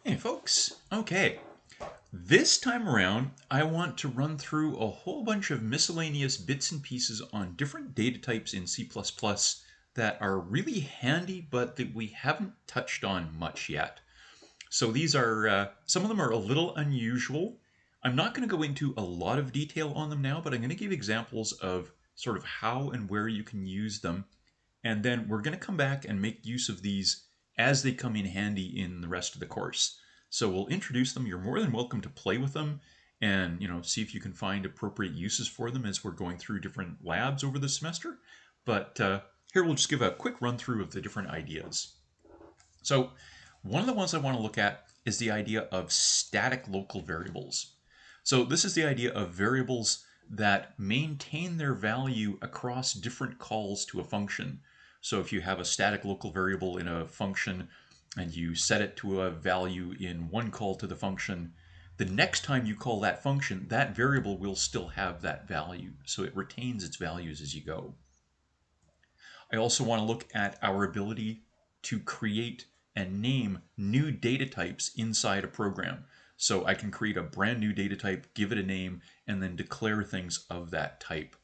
Hey folks, okay. This time around, I want to run through a whole bunch of miscellaneous bits and pieces on different data types in C++ that are really handy, but that we haven't touched on much yet. So these are, some of them are a little unusual. I'm not going to go into a lot of detail on them now, but I'm going to give examples of sort of how and where you can use them. And then we're going to come back and make use of these as they come in handy in the rest of the course. So we'll introduce them. You're more than welcome to play with them and see if you can find appropriate uses for them as we're going through different labs over the semester. But here we'll just give a quick run through of the different ideas. So one of the ones I want to look at is the idea of static local variables. So this is the idea of variables that maintain their value across different calls to a function. So if you have a static local variable in a function and you set it to a value in one call to the function, the next time you call that function, that variable will still have that value. So it retains its values as you go. I also want to look at our ability to create and name new data types inside a program. So I can create a brand new data type, give it a name, and then declare things of that type.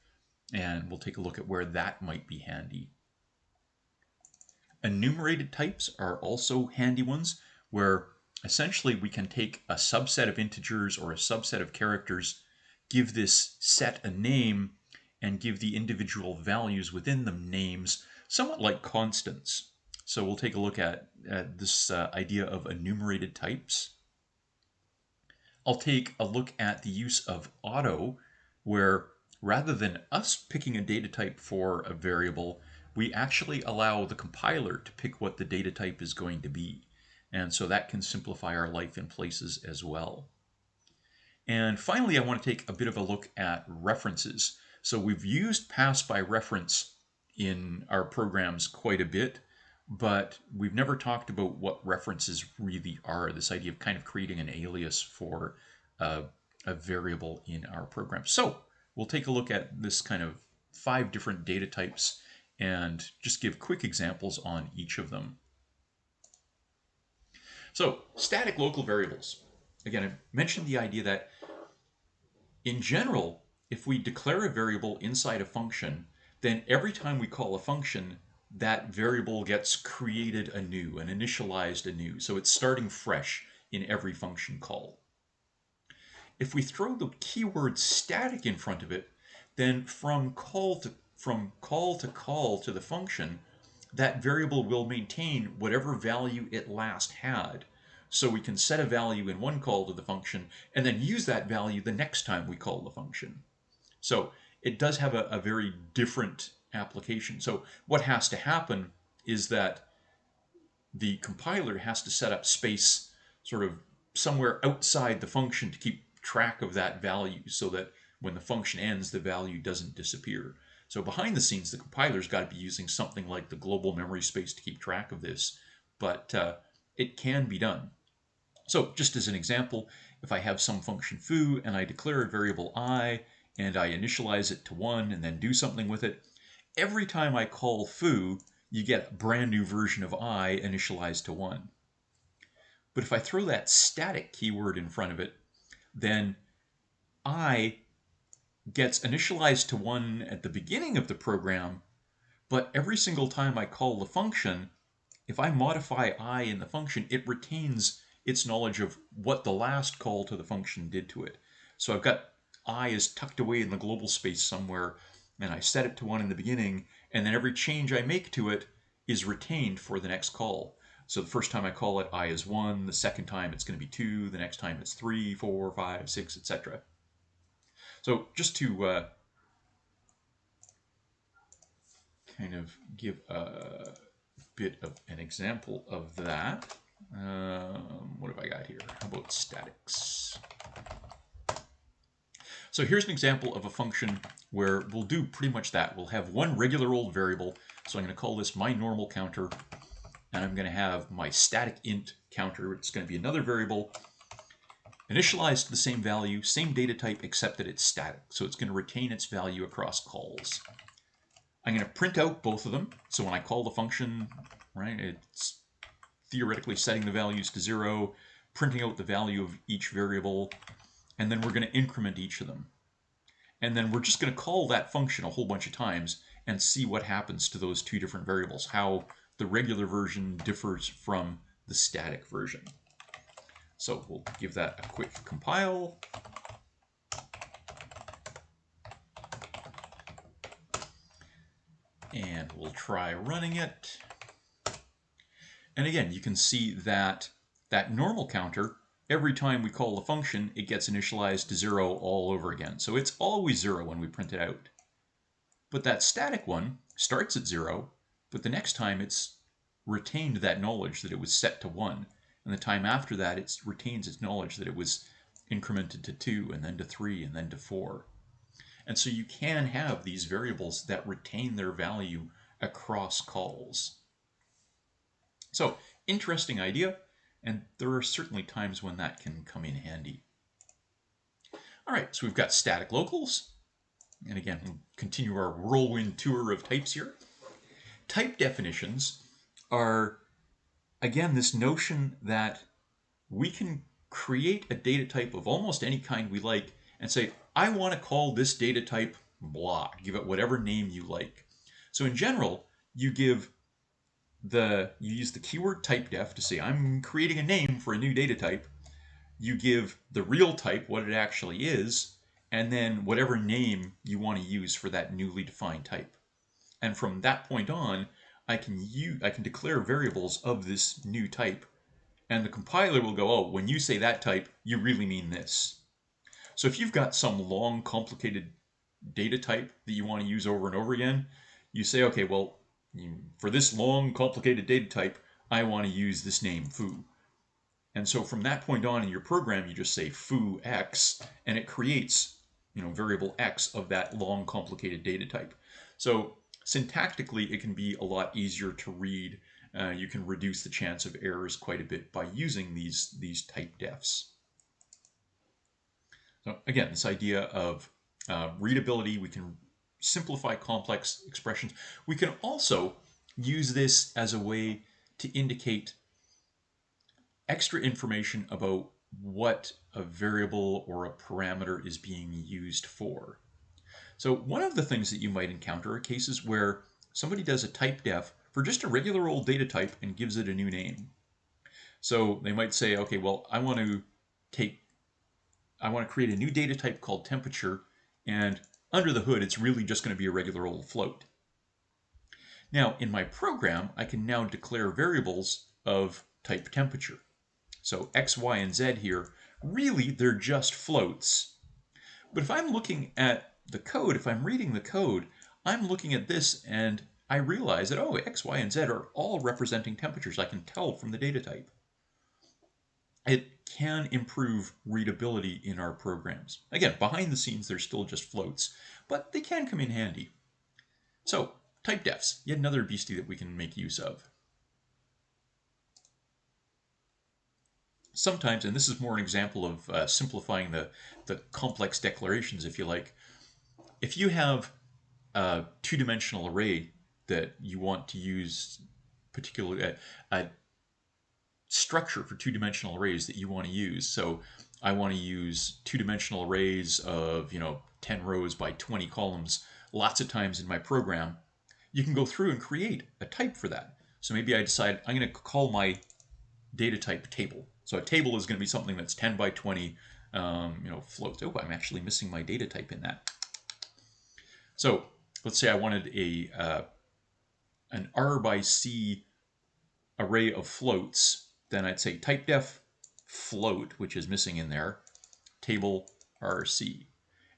And we'll take a look at where that might be handy. Enumerated types are also handy ones where essentially we can take a subset of integers or a subset of characters, give this set a name, and give the individual values within them names, somewhat like constants. So we'll take a look at this idea of enumerated types. I'll take a look at the use of auto, where rather than us picking a data type for a variable, we actually allow the compiler to pick what the data type is going to be. And so that can simplify our life in places as well. And finally, I want to take a bit of a look at references. So we've used pass by reference in our programs quite a bit, but we've never talked about what references really are, this idea of kind of creating an alias for a variable in our program. So we'll take a look at this kind of 5 different data types and just give quick examples on each of them. So static local variables. Again, I mentioned the idea that in general, if we declare a variable inside a function, then every time we call a function, that variable gets created anew and initialized anew. So it's starting fresh in every function call. If we throw the keyword static in front of it, then from call to call to the function, that variable will maintain whatever value it last had. So we can set a value in one call to the function and then use that value the next time we call the function. So it does have a very different application. So what has to happen is that the compiler has to set up space sort of somewhere outside the function to keep track of that value so that when the function ends, the value doesn't disappear. So behind the scenes, the compiler's got to be using something like the global memory space to keep track of this, but it can be done. So just as an example, if I have some function foo and I declare a variable I and I initialize it to 1 and then do something with it, every time I call foo, you get a brand new version of I initialized to 1. But if I throw that static keyword in front of it, then I gets initialized to 1 at the beginning of the program, but every single time I call the function, if I modify I in the function, it retains its knowledge of what the last call to the function did to it. So I've got I is tucked away in the global space somewhere, and I set it to 1 in the beginning, and then every change I make to it is retained for the next call. So the first time I call it, I is 1. The second time it's going to be 2. The next time it's 3, 4, 5, 6, etc. So just to kind of give a bit of an example of that, what have I got here? How about statics? So here's an example of a function where we'll do pretty much that. We'll have one regular old variable. So I'm going to call this my normal counter, and I'm going to have my static int counter. It's going to be another variable initialized to the same value, same data type, except that it's static. So it's going to retain its value across calls. I'm going to print out both of them. So when I call the function, right, it's theoretically setting the values to 0, printing out the value of each variable, and then we're going to increment each of them. And then we're just going to call that function a whole bunch of times and see what happens to those two different variables, how the regular version differs from the static version. So we'll give that a quick compile. And we'll try running it. And again, you can see that that normal counter, every time we call the function, it gets initialized to 0 all over again. So it's always 0 when we print it out. But that static one starts at 0, but the next time it's retained that knowledge that it was set to 1. And the time after that, it retains its knowledge that it was incremented to 2, and then to 3, and then to 4. And so you can have these variables that retain their value across calls. So, interesting idea, and there are certainly times when that can come in handy. All right, so we've got static locals. And again, we'll continue our whirlwind tour of types here. Type definitions are, again, this notion that we can create a data type of almost any kind we like and say, I want to call this data type blah. Give it whatever name you like. So in general, you use the keyword typedef to say, I'm creating a name for a new data type. You give the real type what it actually is, and then whatever name you want to use for that newly defined type. And from that point on, I can declare variables of this new type, and the compiler will go, oh, when you say that type, you really mean this. So if you've got some long, complicated data type that you want to use over and over again, you say, okay, well, for this long, complicated data type, I want to use this name, foo. And so from that point on in your program, you just say foo x, and it creates, variable x of that long, complicated data type. So syntactically, it can be a lot easier to read. You can reduce the chance of errors quite a bit by using these type defs. So again, this idea of readability, we can simplify complex expressions. We can also use this as a way to indicate extra information about what a variable or a parameter is being used for. So one of the things that you might encounter are cases where somebody does a type def for just a regular old data type and gives it a new name. So they might say, okay, well, I want to create a new data type called temperature, and under the hood, it's really just going to be a regular old float. Now, in my program, I can now declare variables of type temperature. So x, y, and z here, really, they're just floats. But if I'm looking at the code, if I'm reading the code, I'm looking at this and I realize that, oh, x, y, and z are all representing temperatures. I can tell from the data type. It can improve readability in our programs. Again, behind the scenes, they're still just floats, but they can come in handy. So, type defs, yet another beastie that we can make use of. Sometimes, and this is more an example of simplifying the complex declarations, if you like, if you have a two-dimensional array that you want to use, particularly a structure for two-dimensional arrays that you want to use. So I want to use two-dimensional arrays of 10 rows by 20 columns lots of times in my program. You can go through and create a type for that. So maybe I decide I'm going to call my data type table. So a table is going to be something that's 10 by 20 floats. Oh, I'm actually missing my data type in that. So let's say I wanted an R by C array of floats. Then I'd say typedef float, which is missing in there, table RC.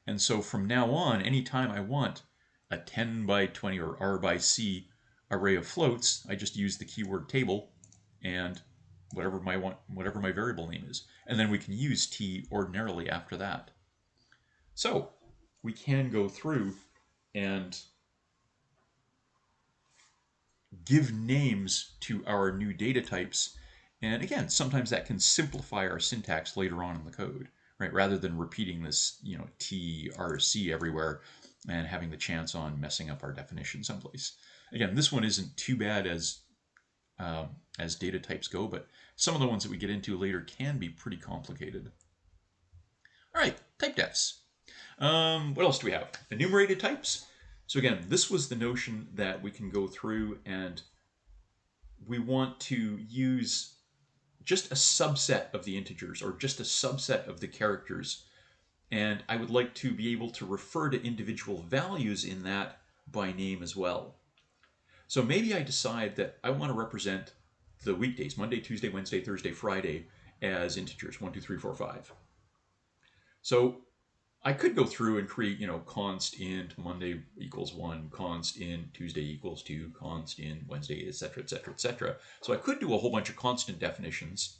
And so from now on, anytime I want a 10 by 20 or R by C array of floats, I just use the keyword table and whatever my variable name is. And then we can use T ordinarily after that. So we can go through and give names to our new data types. And again, sometimes that can simplify our syntax later on in the code, right? Rather than repeating this, T, R, C everywhere and having the chance on messing up our definition someplace. Again, this one isn't too bad as data types go, but some of the ones that we get into later can be pretty complicated. All right, typedefs. What else do we have? Enumerated types. So again, this was the notion that we can go through and we want to use just a subset of the integers or just a subset of the characters. And I would like to be able to refer to individual values in that by name as well. So maybe I decide that I want to represent the weekdays, Monday, Tuesday, Wednesday, Thursday, Friday, as integers, 1, 2, 3, 4, 5. So I could go through and create, const int Monday equals 1, const int Tuesday equals 2, const int Wednesday, etc., etc., etc. So I could do a whole bunch of constant definitions,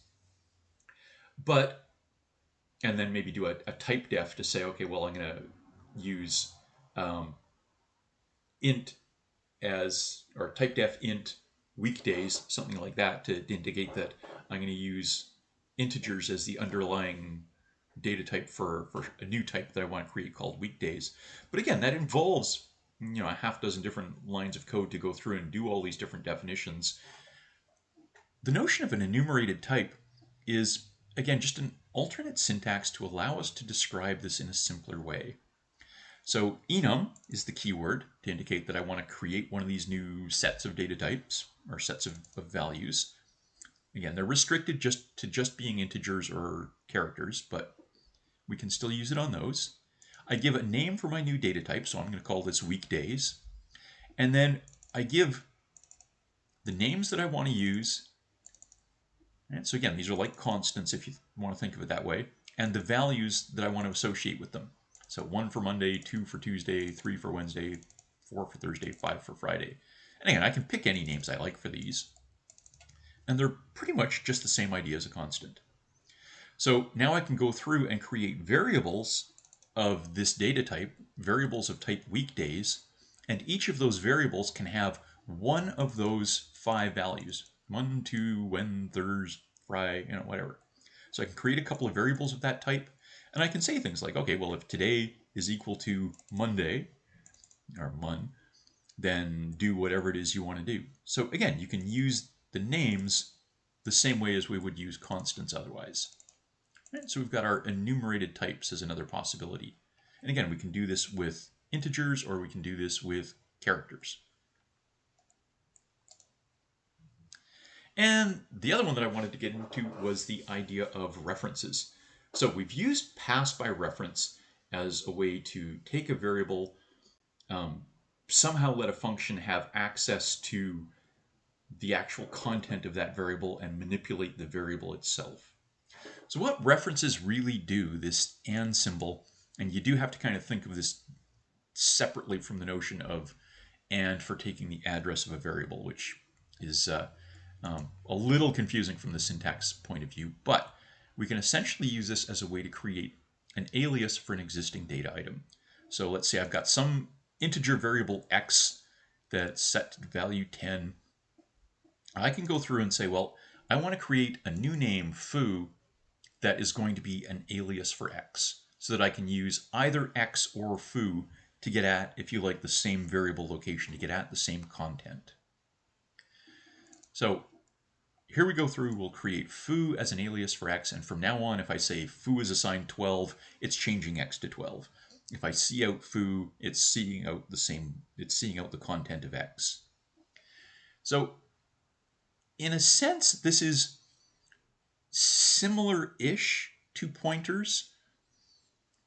and then maybe do a typedef to say, okay, well, I'm going to use int as, or typedef int weekdays, something like that, to indicate that I'm going to use integers as the underlying data type for a new type that I want to create called weekdays. But again, that involves a half dozen different lines of code to go through and do all these different definitions. The notion of an enumerated type is, again, just an alternate syntax to allow us to describe this in a simpler way. So enum is the keyword to indicate that I want to create one of these new sets of data types or sets of values. Again, they're restricted to just being integers or characters, but we can still use it on those. I give a name for my new data type, so I'm going to call this weekdays. And then I give the names that I want to use. And so again, these are like constants if you want to think of it that way, and the values that I want to associate with them. So 1 for Monday, 2 for Tuesday, 3 for Wednesday, 4 for Thursday, 5 for Friday. And again, I can pick any names I like for these. And they're pretty much just the same idea as a constant. So now I can go through and create variables of this data type, variables of type weekdays, and each of those variables can have one of those 5 values. 1, 2, when, Thursday, Friday, whatever. So I can create a couple of variables of that type, and I can say things like, okay, well, if today is equal to Monday, or mon, then do whatever it is you want to do. So again, you can use the names the same way as we would use constants otherwise. Right, so we've got our enumerated types as another possibility. And again, we can do this with integers or we can do this with characters. And the other one that I wanted to get into was the idea of references. So we've used pass by reference as a way to take a variable, somehow let a function have access to the actual content of that variable and manipulate the variable itself. So what references really do, this and symbol, and you do have to kind of think of this separately from the notion of and for taking the address of a variable, which is a little confusing from the syntax point of view, but we can essentially use this as a way to create an alias for an existing data item. So let's say I've got some integer variable x that's set to the value 10. I can go through and say, well, I want to create a new name, foo, that is going to be an alias for x, so that I can use either x or foo to get at, if you like, the same variable location, to get at the same content. So here we go through, we'll create foo as an alias for x, and from now on, if I say foo is assigned 12, it's changing x to 12. If I see out foo, it's seeing out the content of x. So in a sense, this is similar-ish to pointers,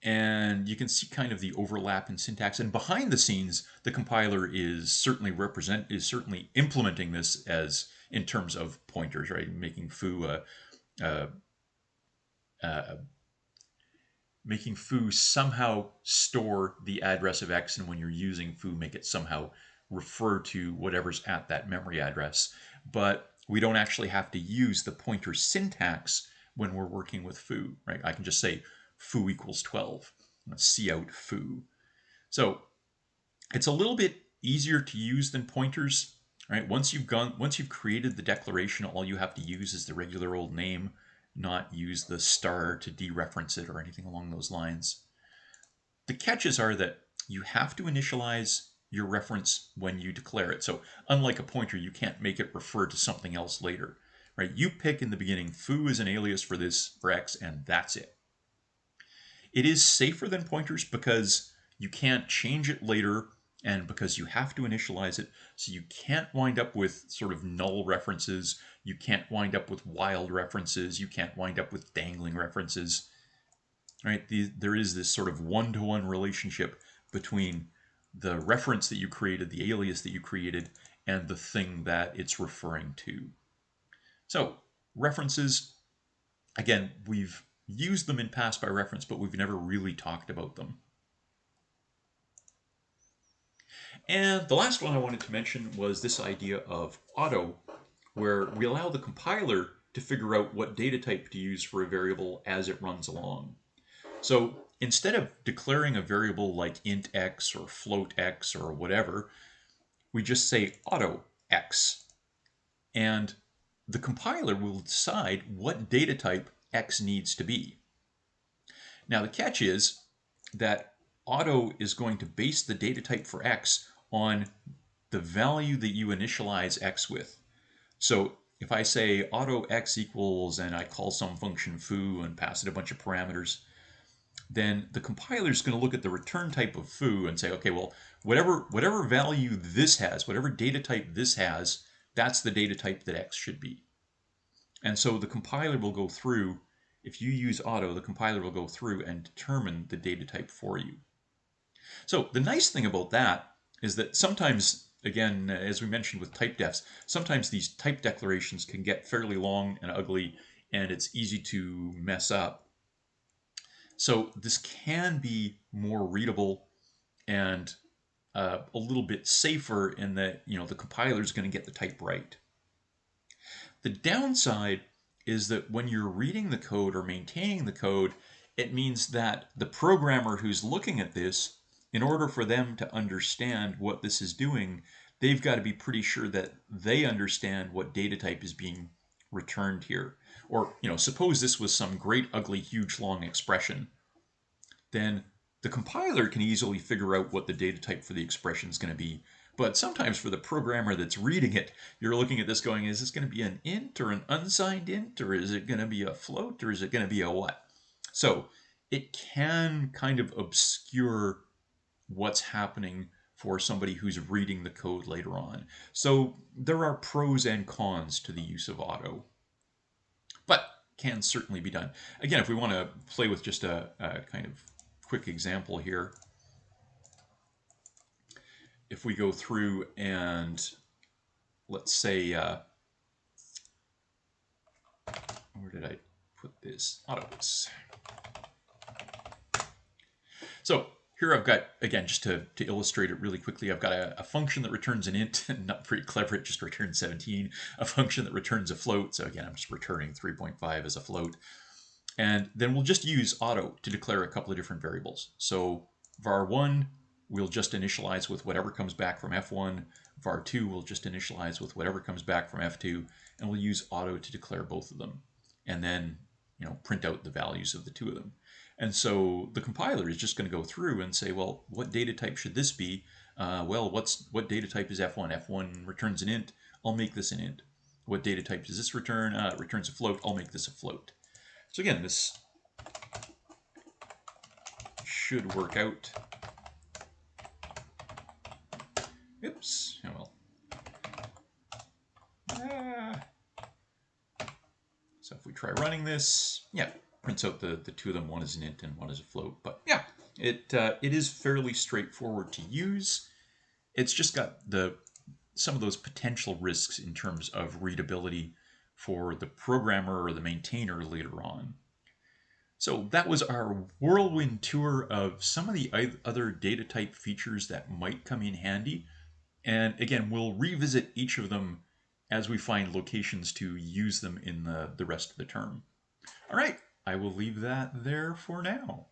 and you can see kind of the overlap in syntax. And behind the scenes, the compiler is certainly implementing this as in terms of pointers, right? Making foo somehow store the address of x, and when you're using foo, make it somehow refer to whatever's at that memory address. But we don't actually have to use the pointer syntax when we're working with foo, right? I can just say foo equals 12. Let's see out foo. So it's a little bit easier to use than pointers, right? Once you've created the declaration, all you have to use is the regular old name, not use the star to dereference it or anything along those lines. The catches are that you have to initialize your reference when you declare it. So unlike a pointer, you can't make it refer to something else later. right? You pick in the beginning, foo is an alias for this, for x, and that's it. It is safer than pointers because you can't change it later and because you have to initialize it. So you can't wind up with sort of null references. You can't wind up with wild references. You can't wind up with dangling references. Right? There is this sort of one-to-one relationship between the reference that you created, the alias that you created, and the thing that it's referring to. So references, again, we've used them in pass by reference, but we've never really talked about them. And the last one I wanted to mention was this idea of auto, where we allow the compiler to figure out what data type to use for a variable as it runs along. So instead of declaring a variable like int x or float x or whatever, we just say auto x. And the compiler will decide what data type x needs to be. Now the catch is that auto is going to base the data type for x on the value that you initialize x with. So if I say auto x equals, and I call some function foo and pass it a bunch of parameters, then the compiler is going to look at the return type of foo and say, okay, well, whatever value this has, whatever data type this has, that's the data type that x should be. And so the compiler will go through, if you use auto, the compiler will go through and determine the data type for you. So the nice thing about that is that sometimes, again, as we mentioned with typedefs, sometimes these type declarations can get fairly long and ugly, and it's easy to mess up. So this can be more readable and a little bit safer in that, the compiler is going to get the type right. The downside is that when you're reading the code or maintaining the code, it means that the programmer who's looking at this, in order for them to understand what this is doing, they've got to be pretty sure that they understand what data type is being returned here. Or, suppose this was some great, ugly, huge, long expression. Then the compiler can easily figure out what the data type for the expression is going to be. But sometimes for the programmer that's reading it, you're looking at this going, is this going to be an int or an unsigned int, or is it going to be a float, or is it going to be a what? So it can kind of obscure what's happening for somebody who's reading the code later on. So there are pros and cons to the use of auto, but can certainly be done. Again, if we want to play with just a kind of quick example here, if we go through and let's say, where did I put this? Autos. So here I've got, again, just to illustrate it really quickly, I've got a function that returns an int, not very clever, it just returns 17, a function that returns a float, so again, I'm just returning 3.5 as a float. And then we'll just use auto to declare a couple of different variables. So var1, we'll just initialize with whatever comes back from f1. var2 will just initialize with whatever comes back from f2, and we'll use auto to declare both of them. And then, print out the values of the two of them. And so the compiler is just going to go through and say, well, what data type should this be? Well, what data type is f1? f1 returns an int. I'll make this an int. What data type does this return? It returns a float. I'll make this a float. So again, this should work out. Oops. Oh well. So if we try running this, yeah, prints out the two of them. One is an int and one is a float. But yeah, it is fairly straightforward to use. It's just got some of those potential risks in terms of readability for the programmer or the maintainer later on. So that was our whirlwind tour of some of the other data type features that might come in handy. And again, we'll revisit each of them as we find locations to use them in the rest of the term. All right, I will leave that there for now.